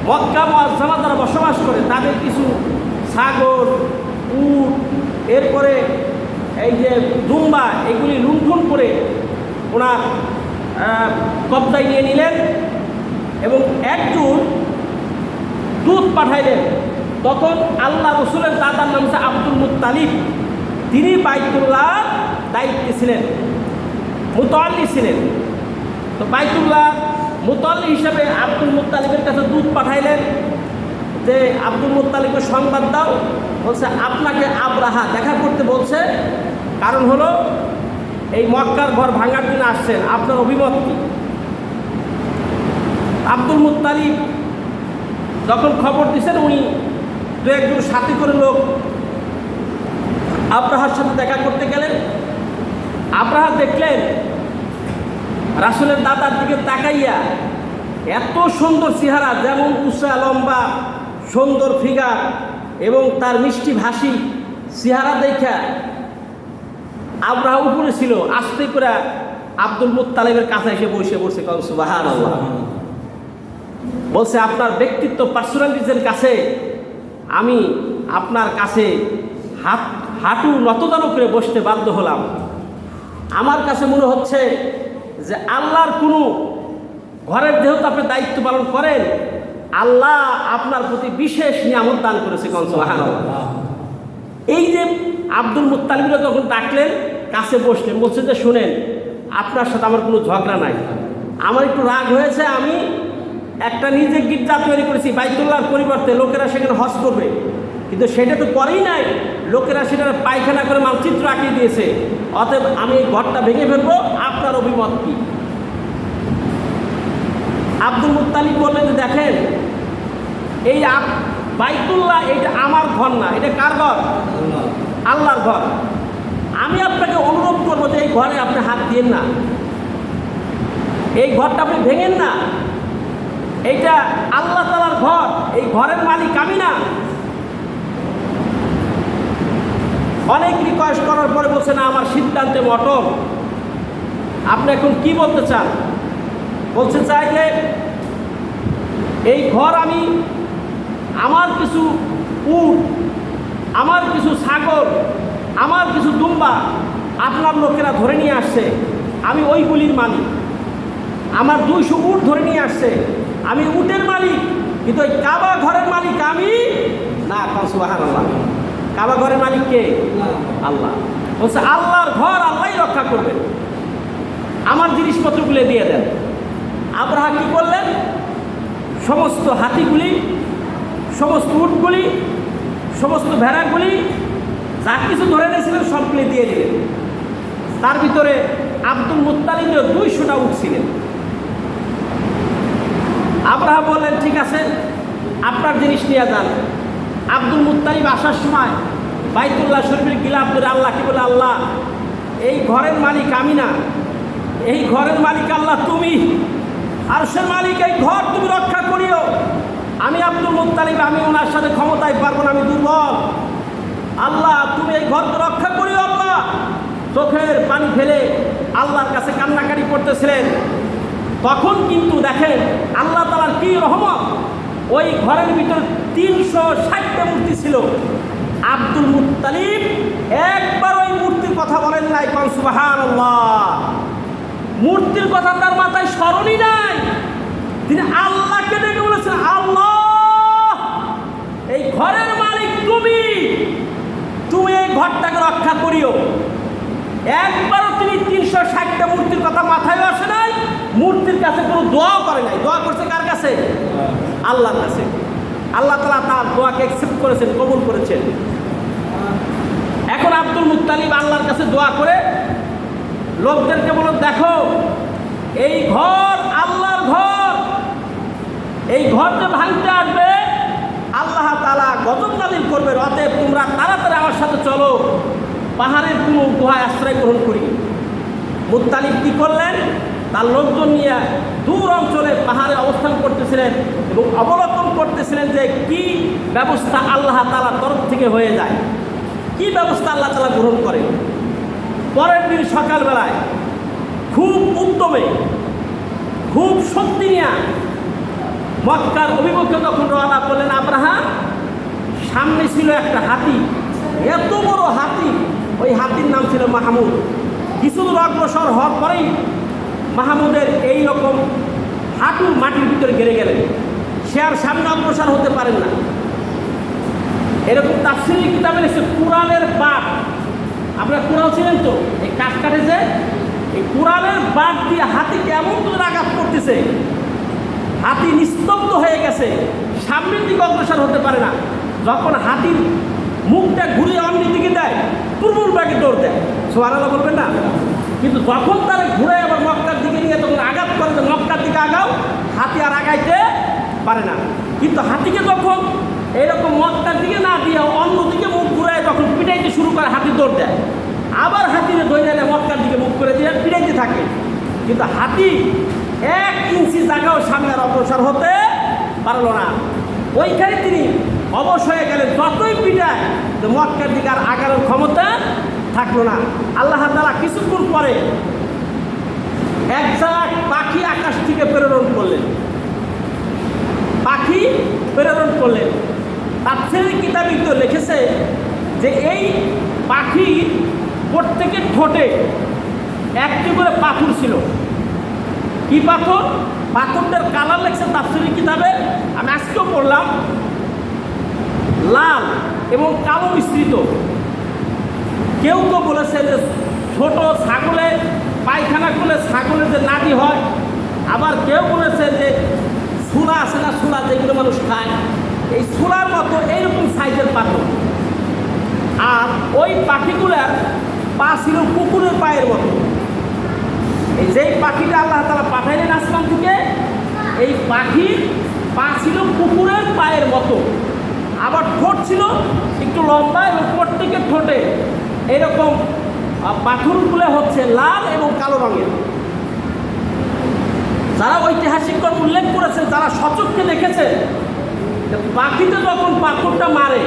মক্কা মুআজ্জামা যারা বসবাস করে, তাদের কিছু ছাগল, উট, এরপরে এই যে দুম্বা, এগুলি লুণ্ঠন করে ওনার কবজায় নিয়ে নিলেন এবং একজন দূত পাঠাইলেন। তখন আল্লাহ রসুলের দাদার নাম হচ্ছে আব্দুল মুত্তালিব। তিনি বাইতুল্লাহ দায়িত্বে ছিলেন, মুতাল্লি ছিলেন। তো বাইতুল্লাহ মুতাল্লি হিসাবে আব্দুল মুত্তালিবের কাছে দূত পাঠাইলেন। যে আব্দুল মুত্তালিবকে সংবাদ দাও। বলছে আপনাকে আব্রাহা দেখা করতে বলছে, কারণ হলো এই মক্কার ঘর ভাঙার জন্য আসছেন, আপনার অভিমত কি? আব্দুল মুত্তালিব যখন খবর দিচ্ছেন, উনি দু একজন সাথী করে লোক আব্রাহার সাথে দেখা করতে গেলেন। আব্রাহা দেখলেন রাসূলের দাদার দিকে তাকাইয়া এত সুন্দর চেহারা, যেমন উঁচা লম্বা সুন্দর ফিগার এবং তার মিষ্টি ভাষী চেহারা দেখা আব্রাহা উপরে ছিল, আস্তে করে আব্দুল মুত্তালিবের কাছে এসে বসে বসে কন সুবহানাল্লাহ। বলছে আপনার ব্যক্তিত্ব পার্সোনালিটির কাছে আমি আপনার কাছে হাঁটু নতদান করে বসতে বাধ্য হলাম। আমার কাছে মনে হচ্ছে যে আল্লাহর কোনো ঘরের যেহেতু আপনি দায়িত্ব পালন করেন, আল্লাহ আপনার প্রতি বিশেষ নিয়ামত দান করেছে কন সুবহানাল্লাহ। এই যে আব্দুল মুত্তালিবরা যখন ডাকলেন, কাছে বসলেন, বলছে যে শুনেন, আপনার সাথে আমার কোনো ঝগড়া নাই, আমার একটু রাগ হয়েছে, আমি একটা নিজে গির্জা তৈরি করেছি বাইতুল্লাহর পরিবর্তে, লোকেরা সেখানে হজ করবে, কিন্তু সেটা তো করেই নাই, লোকেরা সেটা পায়খানা করে মানচিত্র আঁকিয়ে দিয়েছে, অতএব আমি এই ঘরটা ভেঙে ফেলবো, আপনার অভিমত কি? আব্দুল মুত্তালিব বললেন যে দেখেন, এই বাইতুল্লাহ এটা আমার ঘর না, এটা কার ঘর? আল্লাহর ঘর। আমি আপনাকে অনুরোধ করবো যে এই ঘরে আপনি হাত দিয়েন না, এই ঘরটা আপনি ভেঙেন না, এইটা আল্লাহ তাআলার ঘর, এই ঘরের মালিক আমি না। অনেক রিকোয়েস্ট করার পরে বলছে না, আমার সিদ্ধান্তে অটল। আপনি এখন কি বলতে চান? বলতে চাই যে এই ঘর আমি আমার কিছু উট, আমার কিছু ছাগল, আমার কিছু দুম্বা আপনার লোকেরা ধরে নিয়ে আসছে, আমি ওইগুলির মালিক। আমার 200 উট ধরে নিয়ে আসছে, আমি উটের মালিক, কিন্তু ওই কাবা ঘরের মালিক আমি না। সুবহানাল্লাহ। কাবা ঘরের মালিক কে? আল্লাহ। বলছে আল্লাহর ঘর আল্লাহই রক্ষা করবেন, আমার জিনিসপত্রগুলো দিয়ে দেন। আব্রাহা কি করলেন? সমস্ত হাতিগুলি, সমস্ত উটগুলি, সমস্ত ভেড়াগুলি, যা কিছু ধরে নিয়েছিলেন সবগুলি দিয়ে দিলেন। তার ভিতরে আব্দুল মুত্তালিবের 200টা উট ছিলেন। আব্রাহা বললেন ঠিক আছে, আপনার জিনিস নিয়ে যান। আব্দুল মুত্তালিব আসার সময় বাইতুল্লাহ শরীফের গিলাফ ধরে আল্লাহকে বলে, আল্লাহ এই ঘরের মালিক আমি না, এই ঘরের মালিক আল্লাহ তুমি, আরশের মালিক, এই ঘর তুমি রক্ষা করিও। আমি আব্দুল মুত্তালিব, আমি ওনার সাথে ক্ষমতায় পারবো না, আমি দুর্বল। আল্লাহ তুমি এই ঘরকে রক্ষা করিও। আল্লাহ চোখের পানি ফেলে আল্লাহর কাছে কান্নাকাটি করতেছিলেন। তখন কিন্তু দেখেন আল্লাহ তাআলার কি রহমত, ওই ঘরের ভিতর 360টা মূর্তি ছিল। আব্দুল মুত্তালিব একবার ওই মূর্তির কথা বলেন নাই, কোন সুবহানাল্লাহ। মূর্তির কথা তার মাথায় স্মরণই নাই। তিনি আল্লাহকে ডেকে বলেছেন, আল্লাহ এই ঘরের মালিক তুমি, তুমি এই ঘরটাকে রক্ষা করিও। একবারও তিনি 360টা মূর্তির কথা মাথায় আসে নাই, মূর্তির কাছে কোনো দোয়াও করে নাই। দোয়া করছে কার কাছে? আল্লাহর কাছে। আল্লাহ তাআলা তার দোয়াকে অ্যাকসেপ্ট করেছেন, কবুল করেছেন। এখন আব্দুল মুত্তালিব আল্লাহর কাছে দোয়া করে লোকদেরকে বলো, দেখো এই ঘর আল্লাহর ঘর, এই ঘর যে ভাঙতে আসবে আল্লাহ তাআলা গজব নাযিল করবে, অতএব তোমরা তাড়াতাড়ি আমার সাথে চলো, পাহাড়ের কোনো গুহায় আশ্রয় গ্রহণ করি। মুত্তালিব কী করলেন? তার লোকজন নিয়ে দূর অঞ্চলে পাহাড়ে অবস্থান করতেছিলেন এবং অবলোকন করতেছিলেন যে কি ব্যবস্থা আল্লাহ তাআলার তরফ থেকে হয়ে যায়, কি ব্যবস্থা আল্লাহ তাআলা গ্রহণ করেন। পরের দিন সকালবেলায় খুব উদ্যমে, খুব শক্তি নিয়ে মক্কার অভিমুখে যখন রওনা করলেন আব্রাহা, সামনে ছিল একটা হাতি, এত বড় হাতি, ওই হাতির নাম ছিল মাহমুদ। কিছু দূর অগ্রসর হওয়ার পরেই মাহমুদের এই রকম হাঁটু মাটির ভিতরে গেড়ে গেলেন, সে আর সামনে অগ্রসর হতে পারেন না। এরকম তাফসীরের কিতাবে এসে কুরআনের বাট, আপনারা কুরআন ছিলেন তো, এই কাঠ কাটে যে এই কুরআনের বাট দিয়ে হাতিকে এমন করে আঘাত করতেছে, হাতি নিস্তব্ধ হয়ে গেছে। সামনের দিকে অগ্রসর হতে পারে না। যখন হাতির মুখটা ঘুরিয়ে অন্য দিকে দেয়, পূর্বর বাগে দৌড় দেয়। সুবহানাল্লাহ বলবেন না? কিন্তু যখন তারা ঘুরে আবার মক্কার দিকে নিয়ে তখন আঘাত করে যে মক্কার দিকে আগাও, হাতি আর আগাইতে পারে না। কিন্তু হাতিকে যখন এরকম মক্কার দিকে না দিয়ে অন্যদিকে মুখ ঘুরায় তখন পিটাইতে শুরু করে, হাতি দৌড় দেয়। আবার হাতিরে ধরে এনে মক্কার দিকে মুখ করে দিয়ে পিটাইতে থাকে। কিন্তু হাতি 1 ইঞ্চি জায়গাও সামনে আর অগ্রসর হতে পারল না। ওইখানে তিনি অবশ হয়ে গেলেন। যতই পিটায় তো মক্কার দিকে আর আগানোর ক্ষমতা থাকলো না। আল্লাহ তাআলা কিছুক্ষণ পরে এক ঝাঁক পাখি আকাশ থেকে প্রেরণ করলেন। পাখি প্রেরণ করলেন। তাফসীরের কিতাবে তো লিখেছে যে এই পাখি প্রত্যেকের ঠোঁটে একটি করে পাথর ছিল। কি পাথর? পাথরটার কালার লেখছে তাফসীরের কিতাবে, আমি আজকেও পড়লাম, লাল এবং কালো মিশ্রিত। কেউ কেউ বলেছে যে ছোট ছাগলে পায়খানা করলে ছাগলের যে নাড়ি হয়, আবার কেউ বলেছে যে ছোলা আছে না, ছোলা যেগুলো মানুষ খায়, এই ছোলার মতো এইরকম সাইজের পাথর। আর ওই পাখিগুলার পা ছিল কুকুরের পায়ের মতো। এই যেই পাখিটা আল্লাহ তাআলা পাঠাইলেন আসমান থেকে, এই পাখির পা ছিল কুকুরের পায়ের মতো। আবার ঠোঁট ছিল একটু লম্বা এবং প্রত্যেকের ঠোঁটে এরকম পাথরগুলো হচ্ছে লাল এবং কালো রঙের। যারা ঐতিহাসিকগণ উল্লেখ করেছে, যারা সচক্ষে দেখেছে, পাখিতে যখন পাথরটা মারে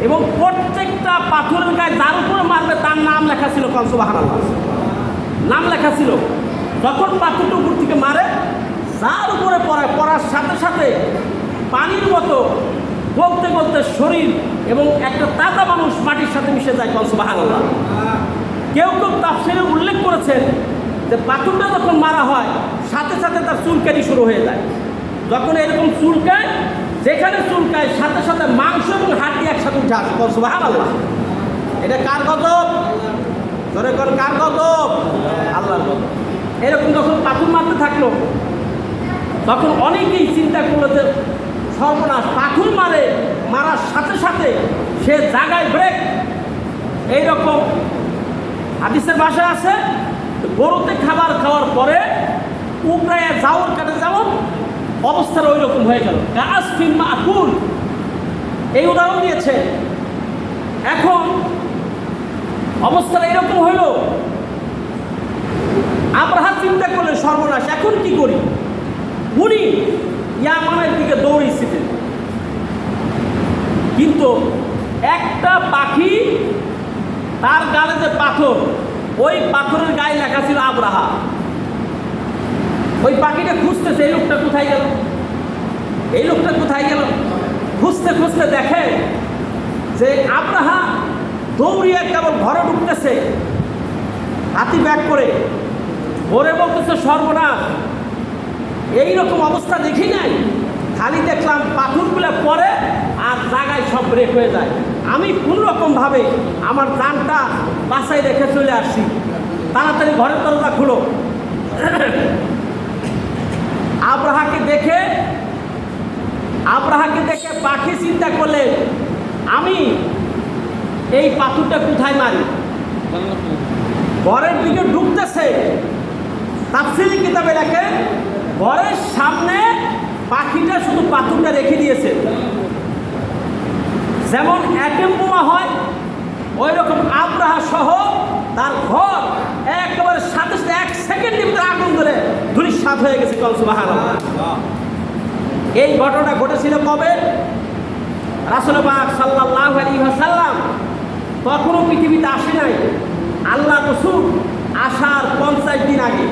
এবং প্রত্যেকটা পাথরের গায়ে যার উপরে মারবে তার নাম লেখা ছিল, সুবহানাল্লাহ, নাম লেখা ছিল। যখন পাথরটা উপর থেকে মারে, যার উপরে পড়ার সাথে সাথে পানির মতো বলতে বলতে শরীর এবং একটা তাজা মানুষ মাটির সাথে মিশে যায়, সুবহানাল্লাহ। কেউ কেউ তাফসীরে উল্লেখ করেছেন যে পাথরটা যখন মারা হয় সাথে সাথে তার চুলকানি শুরু হয়ে যায়। যখন এরকম চুলকায়, যেখানে চুলকায় সাথে সাথে মাংস এবং হাড্ডি একসাথে উঠে আসে, সুবহানাল্লাহ। এটা কার গজব? ধরে কোন কার গজব? আল্লাহর গজব। এরকম যখন পাথর মারতে থাকলো, তখন অনেকেই চিন্তা করলো যে সর্বনাশ, পাথর মারার সাথে সাথে সে জায়গায় ব্রেক। এইরকম হাদিসের ভাষায় আছে, গরুতে খাবার খাওয়ার পরে উগড়াইয়া জাউর কাটে যেমন অবস্থাটা ওই রকম হয়ে গেল, কাসফিন মাকুল, এই উদাহরণ দিয়েছে। এখন অবস্থাটা এরকম হইল, আব্রাহা চিন্তা করলে সর্বনাশ, এখন কি করি? উনি ইয়ামানের দিকে দৌড়িয়েছিলেন, কিন্তু একটা পাখি, তার গালে যে পাথর, ওই পাথরের গায়ে লেখা ছিল আব্রাহা। ওই পাখিটা খুঁজতেছে, এই লোকটা কোথায় গেল, এই লোকটা কোথায় গেল। খুঁজতে খুঁজতে দেখে যে আব্রাহা দৌড়িয়ে কেবল ঘরে ঢুকতেছে, হাতি ব্যাগ করে। ভোরে বলতেছে সর্বনাশ, এইরকম অবস্থা দেখি নাই, খালি দেখলাম পাথরগুলো পরে আর জায়গায় সব ব্রেক হয়ে যায়। আমি কোনোরকমভাবে আমার জানটা বাসায় রেখে চলে আসছি, তাড়াতাড়ি ঘরের দরজা খুলো। আব্রাহাকে দেখে পাখি চিন্তা করলে, আমি এই পাথরটা কোথায় মারি? ঘরের দিকে ঢুকতেছে, তাফসীরের কিতাবে লেখে ঘরের সামনে পাখিটা শুধু পাথরটা রেখে দিয়েছে। যেমন অ্যাটম বোমা হয়, ওই রকম আব্রাহা সহ তার ঘর একেবারে সাথে সাথে 1 সেকেন্ডের ভিতরে আগুন ধরে ধূলিসাৎ হয়ে গেছে, সুবহানাল্লাহ। এই ঘটনা ঘটেছিল কবে? রাসূল পাক সাল্লাল্লাহু আলাইহি ওয়াসাল্লাম তখনও পৃথিবীতে আসে নাই, আল্লাহ রাসূল আসার 50 দিন আগে।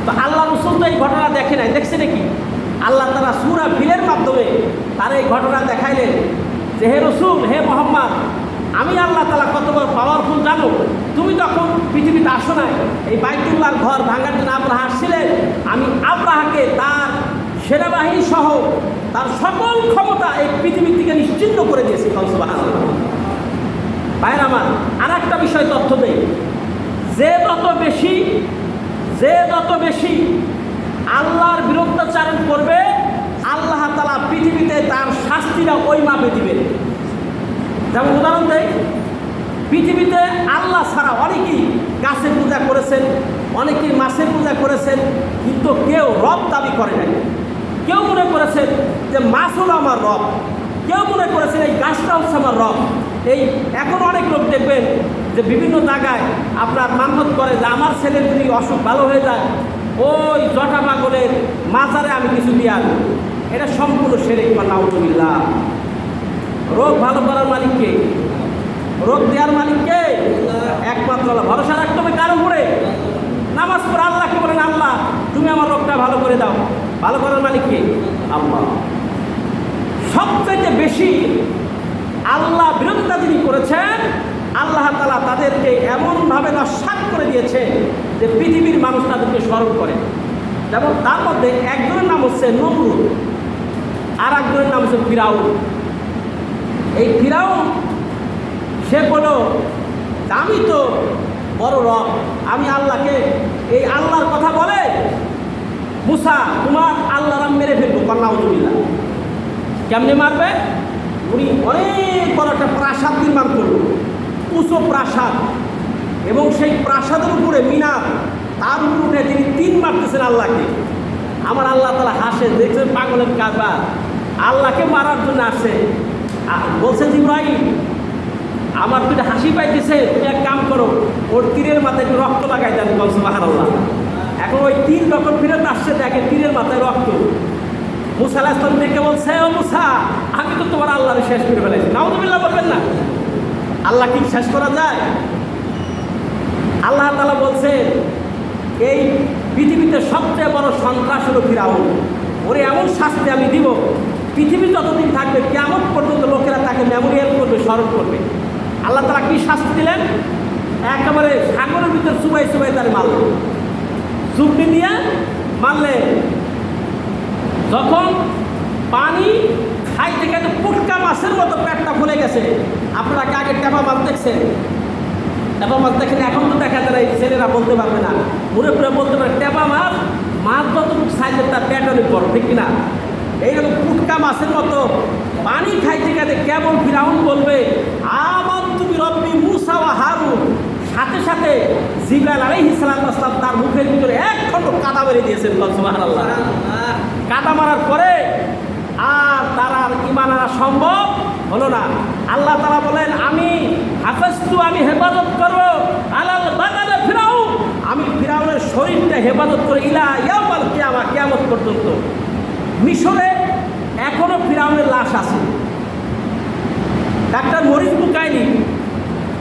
তো আল্লাহ রাসূল তো এই ঘটনা দেখে নাই, দেখছে নাকি? আল্লাহ তাআলা সূরা ফিলের মাধ্যমে তার এই ঘটনা দেখাইলেন যে, হে রাসূল, হে মুহাম্মদ, আমি আল্লাহ তাআলা কত বড় পাওয়ারফুল জানো? তুমি যখন পৃথিবীতে আসো নাই, এই বাইতুল্লাহর ঘর ভাঙার জন্য আব্রাহা আসছিলেন, আমি আব্রাহাকে তার সেনাবাহিনী সহ তার সকল ক্ষমতা এই পৃথিবীর থেকে নিশ্চিহ্ন করে দিয়েছি, সুবহানাল্লাহ। ভাইয়ের আমার, আর একটা বিষয় তথ্য দেই, যে যত বেশি আল্লাহর বিরুদ্ধাচারণ করবে, আল্লাহ তাআলা পৃথিবীতে তার শাস্তিটা ওই মাপে দিবেন। যেমন উদাহরণ দেয়, পৃথিবীতে আল্লাহ ছাড়া অনেকেই গাছের পূজা করেছেন, অনেকেই মাছের পূজা করেছেন, কিন্তু কেউ রব দাবি করে নাই। কেউ মনে করেছেন যে মাছ হলো আমার রব, কেউ মনে করেছেন এই গাছটা হচ্ছে আমার রব। এই এখন অনেক লোক দেখবেন যে বিভিন্ন জায়গায় আপনার মান্যত করে যে আমার ছেলের যদি অসুখ ভালো হয়ে যায় ওই জটা পাগলের মাজারে আমি কিছু দিয়ে আসবো। এটা সম্পূর্ণ শিরক বা নাউযুবিল্লাহ। রোগ ভালো করার মালিককে, রোগ দেওয়ার মালিককে একমাত্র আল্লাহ। ভরসা রাখতে হবে কার উপরে? নামাজ পড়ে আল্লাহকে বলেন, আল্লাহ তুমি আমার রোগটা ভালো করে দাও। ভালো করার মালিককে আল্লাহ। সবচেয়ে বেশি আল্লাহ বিরোধিতা যিনি করেছেন, আল্লাহ তাআলা তাদেরকে এমনভাবে নস্যাৎ করে দিয়েছে যে পৃথিবীর মানুষ তাদেরকে স্মরণ করে। যেমন তার মধ্যে একজনের নাম হচ্ছে নমরুদ, আর একজনের নাম হচ্ছে ফিরাউন। এই ফিরাউন সে বলো আমি তো বড় রব, আমি আল্লাহকে, এই আল্লাহর কথা বলে মুসা তোমার আল্লাহর আমি মেরে ফেলবো। নাউযুবিল্লাহ। কেমনে মারবে? উনি অনেক বড় একটা প্রাসাদ নির্মাণ করল, উঁচু প্রাসাদ, এবং সেই প্রাসাদের উপরে মিনার, তার উপরে উঠে তিনি 3 মারতেছেন আল্লাহকে। আমার আল্লাহ তাআলা হাসে, দেখছেন পাগলের কারবার, আল্লাহকে মারার জন্য আসে। বলছে জিবরাইল আমার তুই হাসি পাইতেছে, তুমি এক কাম করো, ওর তীরের মাথায় একটু রক্ত লাগাই দেন। সুবহানাল্লাহ। এখন ওই তীর যখন ফিরত আসছে দেখে তীরের মাথায় রক্ত। মুসা আলাইহিস সালাম দেখে বলছে, ও মুসা আমি তো তোমার আল্লাহরে শেষ করে ফেলেছি। নাউযুবিল্লাহ বলবেন না? আল্লাহ কি শেষ করা যায়? আল্লাহ তাআলা বলছে এই পৃথিবীতে সবচেয়ে বড় সন্ত্রাস হলো ফিরাউন। ওরে এমন শাস্তি আমি দিব, পৃথিবী যতদিন থাকবে কিয়ামত পর্যন্ত লোকেরা তাকে মেমোরিয়াল করবে, স্মরণ করবে। আল্লাহ তাআলা কি শাস্তি দিলেন? একেবারে সাগরের ভিতরে চুবাই চুবাই তার মারল, চুপড়ি দিয়ে মারলে যখন পানি খাইতে খাইতে পুটকা মাছের মতো পেটটা ফুলে গেছে। আপনারা কি আগে টেপা মাছ দেখছেন? টেপা মাছ দেখেন? এখন তো দেখা যায় ছেলেরা বলতে পারবে না, ঘুরে ঘুরে বলতে পারে টেপা মাছ, মাছ যতটুকু সাইজের তার পেট অনেক বড়, ঠিক কিনা? এইরকম পুটকা মাছের মতো পানি খাইতে খাইতে কেবল ফিরাউন বলবে আমানতু বিরব্বি মুসা ওয়া হারুন, সাথে সাথে জিবরাইল আলাইহিস সালাম তার মুখের ভিতরে এক খণ্ড কাদা মেরে দিয়েছেন। সুবহানাল্লাহ। কাদা মারার পরে আর তার আর ঈমান আনা সম্ভব হলো না। আল্লাহ তাআলা বলেন আমি হাফাজতু, আমি হেফাজত করব আলাল বাদানে ফিরাউন, আমি ফিরাউনের শরীরটা হেফাজত করে ইলা ইয়াউমাল কিয়ামা, কিয়ামত পর্যন্ত। মিশরে এখনো ফিরাউনের লাশ আছে। ডাক্তার মরিস বুকাইনি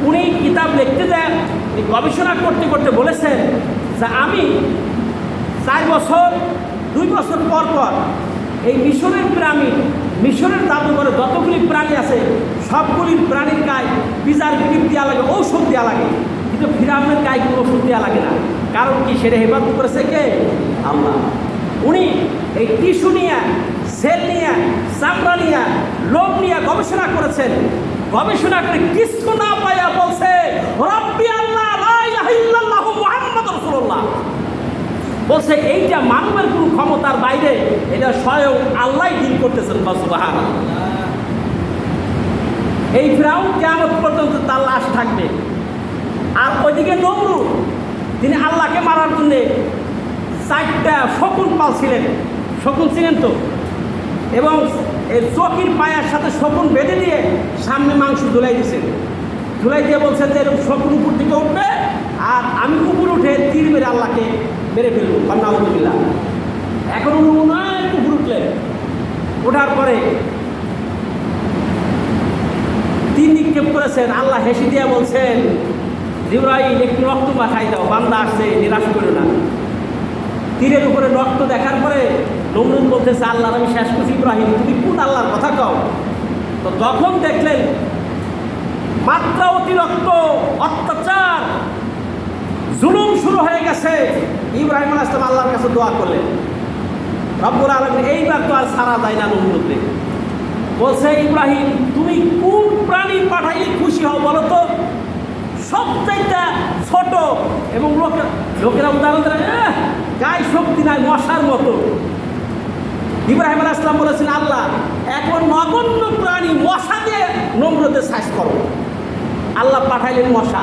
উনি কিতাব লিখতে দেন, গবেষণা করতে করতে বলেছেন যে আমি 4 বছর 2 বছর পর পর এই মিশরের পিরামিড, মিশরের জাদুঘরে যতগুলি প্রাণী আছে সবগুলির প্রাণীর গায়ে প্রিজারভেটিভ দেওয়া লাগে, ঔষধ দেওয়া লাগে, কিন্তু ফিরাউনের গায়ে কোনো ওষুধ দেওয়া লাগে না। কারণ কি? সেটা হেফাজত করেছে কে? আল্লাহ। উনি এই টিস্যু নিয়ে, সেল নিয়ে, চামড়া নিয়ে, লোম নিয়ে গবেষণা করেছেন। গবেষণা করে কিছু না পাইয়া বলছে রব্বি আল্লাহ লা ইলাহা ইল্লাল্লাহু মুহাম্মাদুর রাসূলুল্লাহ। বলছে এইটা মানবের কোনো ক্ষমতার বাইরে, এটা স্বয়ং আল্লাহই ডিল করতেছেন। সুবহানাল্লাহ। এই ফিরাউন কিয়ামত পর্যন্ত তার লাশ থাকবে। আর ওইদিকে নমরুদ, তিনি আল্লাহকে মারার জন্যে 4টা শকুন পালছিলেন। শকুন ছিলেন তো, এবং এই চকির পায়ের সাথে শকুন বেঁধে দিয়ে সামনে মাংস ধুলাই দিয়েছেন। ধুলাই দিয়ে বলছেন যে এরকম শকুন উপর দিকে উঠবে আর আমি উপর উঠে তীর মেরে আল্লাহকে মেরে ফেলবো। নাউযুবিল্লাহ। এখন উনি অনেক উপর উঠলেন, ওঠার পরে তীর নিক্ষেপ করেছেন। আল্লাহ হেসে দিয়ে বলছেন জিবরাইল একটু রক্ত মাখাই দাও, বান্দা আসছে, নিরাশ করো না। তীরের উপরে রক্ত দেখার পরে নমরুদ বলতেছে আল্লাহর আমি শেষ করছি। ইব্রাহিম তুমি কোন আল্লাহর কথা কও? তো যখন দেখলেন মাত্রা অতিরিক্ত অত্যাচার জুলুম শুরু হয়ে গেছে, ইব্রাহিম আলাইহিস সালাম আল্লাহর কাছে দোয়া করলেন, রব্বুল আলামিন এইবার তো আর ছাড়া যায় না। নমরুদকে বলছে ইব্রাহিম তুমি কোন প্রাণী পাঠাইলে খুশি হও বলো তো? সবচাইতে ছোট, এবং লোকেরা উদাহরণ দেয় গায়ে শক্তি নাই, মশার মতো। ইব্রাহিম আলাইহিস সালাম বলেছেন, আল্লাহ এখন নগণ্য প্রাণী মশা দিয়ে নমরুদের সাইজ করো। আল্লাহ পাঠাইলেন মশা,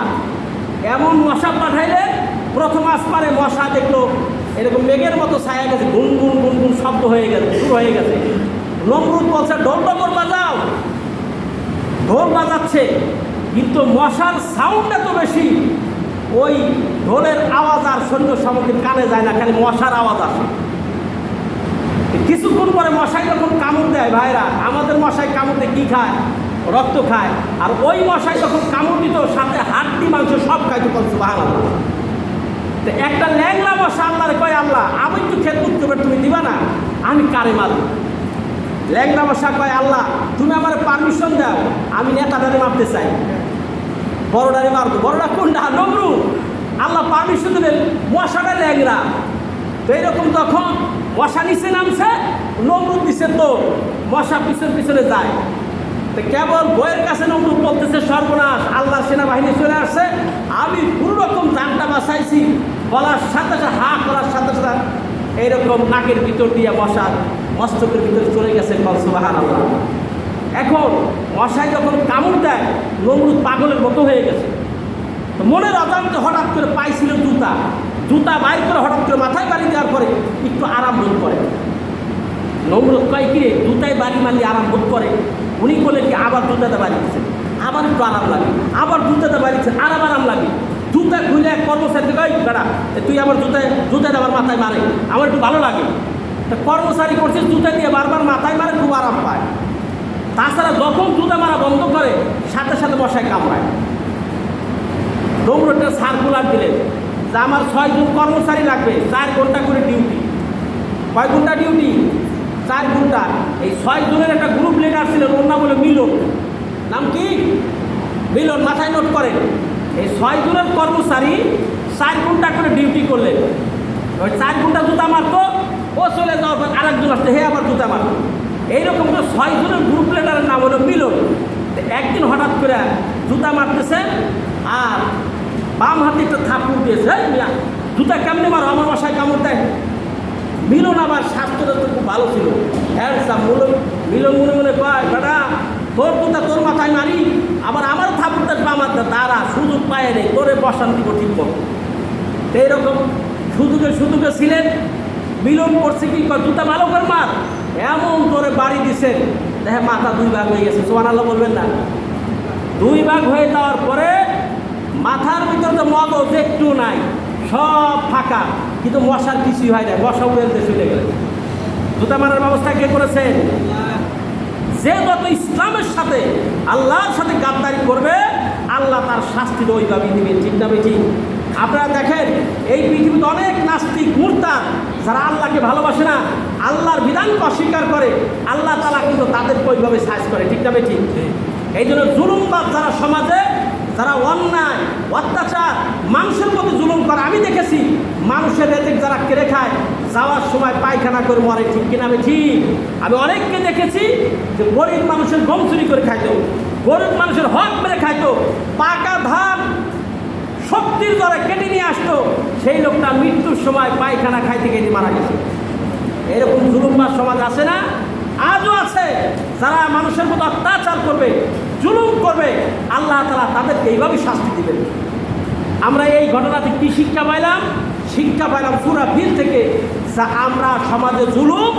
এমন মশা পাঠাইলেন, প্রথম আসমানে মশা দেখলো এরকম মেঘের মতো ছায়া গেছে, গুনগুন গুনগুন শব্দ হয়ে গেছে, শুরু হয়ে গেছে। নমরুদ বলছে, ঢোল ডগর বাজাও। ঢোল বাজাচ্ছে, কিন্তু মশার সাউন্ড এত বেশি, ওই ঢোলের আওয়াজ আর সৈন্য সামগ্রীর কানে যায় না, খালি মশার আওয়াজ আসে। কিছুক্ষণ পরে মশাই যখন কামড় দেয়, ভাইরা আমাদের মশাই কামড় দিয়ে কী খায়? রক্ত খায়। আর ওই মশাই যখন কামড় দিত, সাথে হাড্ডি মাংস সব খাইতো। সুবহানাল্লাহ। তো একটা ল্যাংলা মশা আল্লাহরে কয়, আল্লাহ আমি একটু খেদমত করবে, তুমি দিবা না? আমি কারে মারব? ল্যাংলা মশা কয়, আল্লাহ তুমি আমার পারমিশন দাও, আমি নেতাটারে মারতে চাই, বড়ডারে মারবো। বড়ডা কোনটা? নমরুদ। আল্লাহ পারমিশন দিলেন, মশাটা ল্যাংরা। তো এইরকম তখন মশা নিচে নামছে, নমরুদ দিছে, তো মশা পিছনে পিছনে যায়। তো কেবল বইয়ের কাছে নমরুদ বলতেছে, সর্বনাশ, আল্লাহর সেনাবাহিনী চলে আসছে, আমি কোনো রকম জানটা বাঁচাইছি। বলার সাথে সাথে, হা করার সাথে সাথে এইরকম নাকের ভিতর দিয়ে মশা মস্তকের ভিতরে চলে গেছে। সুবহানাল্লাহ। এখন মশাই যখন কামড় দেয়, নমরুদ পাগলের মতো হয়ে গেছে। তো মনের অজান্তে হঠাৎ করে পাইছিল জুতা, জুতা বাইর করে হঠাৎ করে মাথায় বাড়ি দেওয়ার পরে একটু আরাম বোধ করে। নমরুদ কয়, কিরে জুতায় বাড়ি মারলে আরাম বোধ করে? উনি বলে কি, আবার জুতাতে বাড়ি দিচ্ছেন, আবার একটু আরাম লাগে, আবার জুতাতে বাড়ি দিচ্ছেন, আরাম লাগে। জুতা খুলে এক কর্মচারী কয়, বেড়া তুই আমার জুতায় আমার মাথায় মারে, আমার একটু ভালো লাগে। তা কর্মচারী করছে, জুতা দিয়ে বারবার মাথায় মারে, খুব আরাম পায়। তাছাড়া যখন জুতা মারা বন্ধ করে, সাথে সাথে মশায় কামড়ায়। নমরুদ একটা সার্কুলার দিলেন যে আমার 6 জন কর্মচারী লাগবে, 4 ঘন্টা করে ডিউটি। কয় ঘন্টা ডিউটি? 4 ঘন্টা। এই 6 জনের একটা গ্রুপ লিডার ছিলেন, ওর নাম হলো মিলন। নাম কি? মিলন। মাথায় নোট করেন। এই 6 জনের কর্মচারী 4 ঘন্টা করে ডিউটি করলেন। ওই 4 ঘন্টা জুতা মারতো, ও চলে যাওয়ার পর আরেকজন আসছে, হে আবার জুতা মারতো। এইরকম করে 6 জনের গ্রুপ লিডারের নাম হলো মিলন। একদিন হঠাৎ করে জুতা মারতেছে, আর বাম হাতে একটা থাপ্পড় দিয়েছে, জুতা কেমনি মারো, আমার মশায় কামড় দেয়। মিলন আবার স্বাস্থ্যটা তো খুব ভালো ছিল, হ্যান্ডসাম। মিলন মনে মনে কয়, বেটা তোর জুতা তোর মাথায় মারি, আবার আমার থাপ্পড়টা বামার তারা সুযোগ পায় নেই, তোরে বসান দিব ঠিক মতো। এইরকম সুযোগে ছিলেন। মিলন করছে কি, জুতা ভালো করে মার, এমন তোরে বাড়ি দিছেন, দেখে মাথা 2 ভাগ হয়ে গেছে। সুবহানাল্লাহ বলবেন না? 2 ভাগ হয়ে যাওয়ার পরে মাথার ভিতরে তো মগজ একটু নাই, সব ফাঁকা, কিন্তু মশার কিছুই হয় না, মশা উড়ে চলে গেলে। জুতা মারার ব্যবস্থা কে করেছেন? যে যত ইসলামের সাথে আল্লাহর সাথে গাদ্দারি করবে, আল্লাহ তার শাস্তি ওইভাবেই দিবেন। ঠিক না বেশি? আপনারা দেখেন, এই পৃথিবীতে অনেক নাস্তিক মুরতাদ, যারা আল্লাহকে ভালোবাসে না, আল্লাহর বিধানকে অস্বীকার করে, আল্লাহ তাআলা কিন্তু তাদেরকে ওইভাবে সাইজ করে। ঠিক না বেশি? এই জন্য জুলুমবাদ যারা সমাজে, যারা অন্যায় অত্যাচার, মানুষের প্রতি জুলুম করে, আমি দেখেছি মানুষের রেজেক যারা কেড়ে খায়, যাওয়ার সময় পায়খানা করে মরে। ঠিক কিনা? আমি ঠিক, আমি অনেককে দেখেছি যে গরিব মানুষের গম চুরি করে খাইতো, গরিব মানুষের হক মেরে খাইতো, পাকা ধান শক্তির দ্বারা কেটে নিয়ে আসতো, সেই লোকটা মৃত্যুর সময় পায়খানা খাইতে খাইতে মারা গেছে। এরকম জুলুমবাদ সমাজ আছে না? আজও আছে। যারা মানুষের মতো অত্যাচার করবে, জুলুম করবে, আল্লাহ তাআলা তাদেরকে এইভাবেই শাস্তি দিবেন। আমরা এই ঘটনাতে কি শিক্ষা পাইলাম? শিক্ষা পাইলাম সূরা ফিল থেকে, যা আমরা সমাজে জুলুম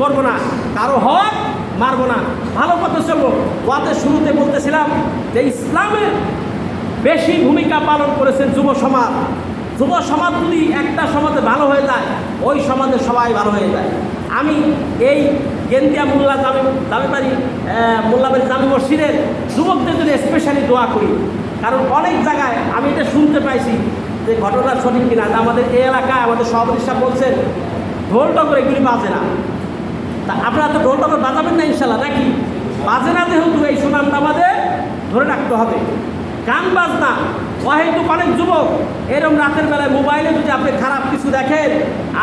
করব না, কারো হক মারব না, ভালো পথে চলবো। ওয়াদের শুরুতে বলতেছিলাম যে ইসলামের বেশি ভূমিকা পালন করেছেন যুব সমাজ। যুব সমাজ যদি একটা সমাজে ভালো হয়ে যায়, ওই সমাজে সবাই ভালো হয়ে যায়। আমি এই গেন্দিয়া মোল্লাবাড়ি জামি মসজিদের যুবকদের জন্য স্পেশালি দোয়া করি, কারণ অনেক জায়গায় আমি এটা শুনতে পাইছি যে ঘটনা সঠিক কিনা, যে আমাদের এই এলাকায় আমাদের সভাপতি সাহেব বলছেন ঢোল টকর এগুলি বাজে না। তা আপনারা তো ঢোল টকর বাজাবেন না ইনশাল্লাহ, নাকি? বাজে না, যেহেতু এই সুনামটা আমাদের ধরে রাখতে হবে। গান বাজনা অহেতুক অনেক যুবক এরকম রাতের বেলায় মোবাইলে যদি আপনি খারাপ কিছু দেখেন,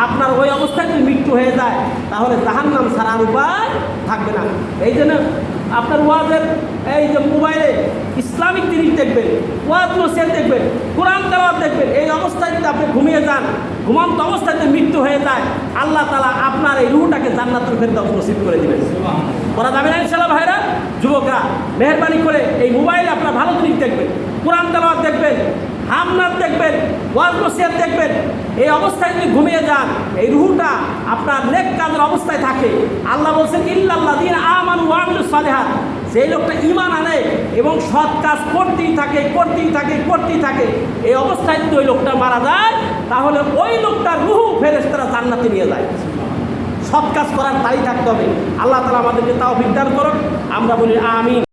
আপনার ওই অবস্থায় যদি মৃত্যু হয়ে যায়, তাহলে জাহান্নাম ছাড়ার উপায় থাকবে না। এই জন্য আপনার ওয়াজের এই যে মোবাইলে ইসলামিক জিনিস দেখবেন, ওয়াজ নসিহত দেখবেন, কোরআন তেলাওয়াত দেখবেন, এই অবস্থায় যদি আপনি ঘুমিয়ে যান, ঘুমন্ত অবস্থায় যদি মৃত্যু হয়ে যায়, আল্লাহ তাআলা আপনার এই রূহটাকে জান্নাতুল ফেরদাউস নসিব করে দিবেন। করা যাবে না ইনশাআল্লাহ ভাইরা? যুবকরা মেহেরবানি করে এই মোবাইলে আপনার ভালো জিনিস দেখবেন, কোরআন তেলাওয়াত দেখবেন, হামনাত দেখবেন, ওয়াজ নসিহত দেখবেন। এই অবস্থায় যদি ঘুমিয়ে যান, এই রুহটা আপনার নেক কাজের অবস্থায় থাকে। আল্লাহ বলছেন ইল্লাল্লাযীনা আমানু ওয়া আমিলুস সালিহাত, যে লোকটা ঈমান আনে এবং সৎ কাজ করতেই থাকে, এই অবস্থায় যদি ওই লোকটা মারা যায়, তাহলে ওই লোকটার রুহ ফেরেশতারা জান্নাতে নিয়ে যায়। সৎ কাজ করার তাই থাকতে হবে। আল্লাহ তাআলা আমাদেরকে তৌফিক দান করুন। আমরা বলি আমিন।